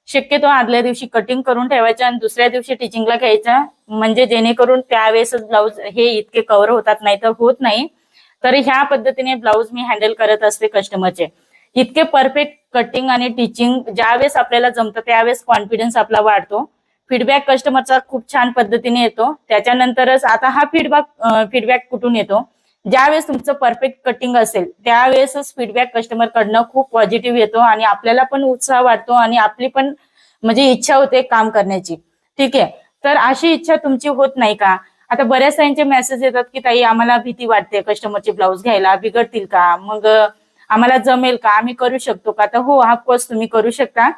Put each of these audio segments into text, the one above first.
शक्यतो आदल्या दिवशी कटिंग करून ठेवायचं आणि दुसऱ्या दिवशी टिचिंगला घ्यायचं, म्हणजे जेणेकरून त्यावेळेसच ब्लाऊज हे इतके कव्हर होतात, नाही तर होत नाही. तर ह्या पद्धतीने ब्लाऊज मी हँडल करत असते कस्टमरचे. इतके परफेक्ट कटिंग आणि टिचिंग ज्यावेळेस आपल्याला जमतं त्यावेळेस कॉन्फिडन्स आपला वाढतो. फीडबॅक कस्टमरचा खूप छान पद्धतीने येतो. त्याच्यानंतरच आता हा फीडबॅक कुठून येतो, ज्यावेळेस तुमचं परफेक्ट कटिंग असेल त्यावेळेसच फीडबॅक कस्टमर कडनं खूप पॉझिटिव्ह येतो आणि आपल्याला पण उत्साह वाटतो आणि आपली पण म्हणजे इच्छा होते काम करण्याची. ठीक आहे, तर अशी इच्छा तुमची होत नाही का? आता बऱ्याच ताईंचे मेसेज येतात की ताई आम्हाला भीती वाटते कस्टमरचे ब्लाऊज घ्यायला, बिघडतील का, मग आम्हाला जमेल का, आम्ही करू शकतो का? तर हो, ऑफकोर्स तुम्ही करू शकता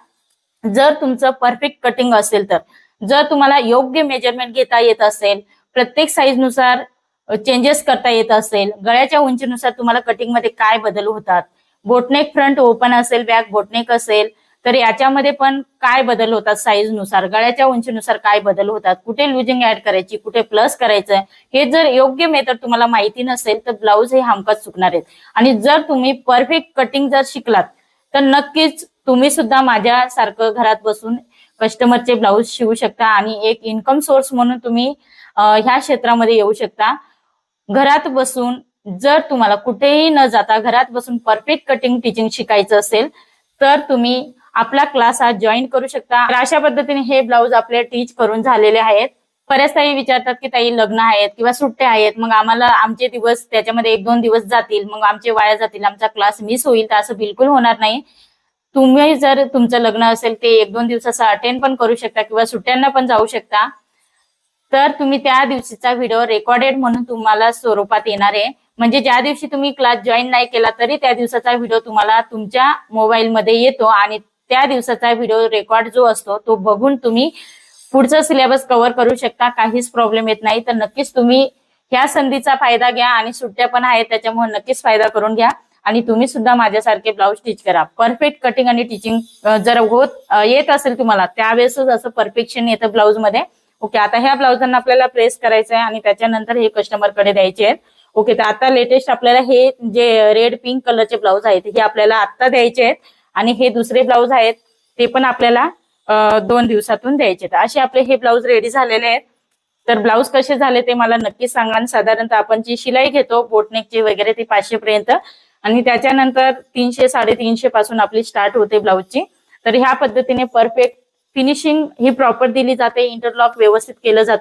जर तुमचं परफेक्ट कटिंग असेल तर. जर तुम्हाला योग्य मेजरमेंट घेता येत असेल, प्रत्येक साईज नुसार चेंजेस करता येत असेल, गळ्याच्या उंचीनुसार तुम्हाला कटिंग मध्ये काय बदल होतात, बोटनेक फ्रंट ओपन असेल, बॅक बोटनेक असेल तर याच्यामध्ये पण काय बदल होतात, साईज नुसार, गळ्याच्या उंचीनुसार काय बदल होतात, कुठे लुजिंग ऍड करायची, कुठे प्लस करायचं, हे जर योग्य मेथड तुम्हाला माहिती नसेल तर ब्लाऊज हे हमखास चुकणार आहेत. आणि जर तुम्ही परफेक्ट कटिंग जर शिकलात तर नक्कीच तुम्ही सुद्धा माझ्यासारखं घरात बसून कस्टमरचे ब्लाऊज शिवू शकता आणि एक इन्कम सोर्स म्हणून तुम्ही ह्या क्षेत्रामध्ये येऊ शकता. घरात बसून जर तुम्हाला कुठेही न जाता घरात बसून परफेक्ट कटिंग टीचिंग शिकायचं असेल तर तुम्ही आपला क्लास आज जॉईन करू शकता. तर अशा पद्धतीने हे ब्लाऊज आपले टीच करून झालेले आहेत. बऱ्याच ताई विचारतात की ताई लग्न आहेत किंवा सुट्ट्या आहेत, मग आम्हाला आमचे दिवस त्याच्यामध्ये 1-2 दिवस जातील, मग आमचे वाया जातील, आमचा क्लास मिस होईल. तर असं बिलकुल होणार नाही. तुम्ही जर तुमचं लग्न असेल ते 1-2 दिवसाचा अटेंड पण करू शकता किंवा सुट्ट्यांना पण जाऊ शकता. तर तुम्ही त्या दिवशीचा व्हिडिओ रेकॉर्डेड म्हणून तुम्हाला स्वरूपात येणार आहे. म्हणजे ज्या दिवशी तुम्ही क्लास जॉईन नाही केला तरी त्या दिवसाचा व्हिडिओ तुम्हाला तुमच्या मोबाईलमध्ये येतो आणि त्या दिवसाचा व्हिडिओ रेकॉर्ड जो असतो तो बघून तुम्ही पुढचा सिलेबस कव्हर करू शकता. काहीच प्रॉब्लेम येत नाही. तर नक्कीच तुम्ही ह्या संधीचा फायदा घ्या आणि सुट्ट्या पण आहेत त्याच्यामुळे नक्कीच फायदा करून घ्या आणि तुम्ही सुद्धा माझ्यासारखे ब्लाऊज स्टिच करा. परफेक्ट कटिंग आणि टिचिंग जर येत असेल तुम्हाला त्यावेळेसच असं परफेक्शन येतं ब्लाऊज मध्ये. ओके, आता ह्या ब्लाऊजांना आपल्याला प्रेस करायचं आहे आणि त्याच्यानंतर हे कस्टमर कडे द्यायचे आहेत. ओके, तर आता लेटेस्ट आपल्याला हे जे रेड पिंक कलरचे ब्लाऊज आहेत हे आपल्याला आता द्यायचे आहेत आणि हे दुसरे ब्लाऊज आहेत ते पण आपल्याला 2 दिवसातून द्यायचे आहेत. असे आपले हे ब्लाऊज रेडी झालेले आहेत. तर ब्लाऊज कसे झाले ते मला नक्कीच सांगा. आणि साधारणतः आपण जी शिलाई घेतो बोटनेकची वगैरे ती 500 पर्यंत आणि त्याच्यानंतर 300-350 पासून आपली स्टार्ट होते ब्लाऊजची. तर ह्या पद्धतीने परफेक्ट फिनिशिंग ही प्रॉपर दिली जाते, इंटरलॉक व्यवस्थित केलं जातं.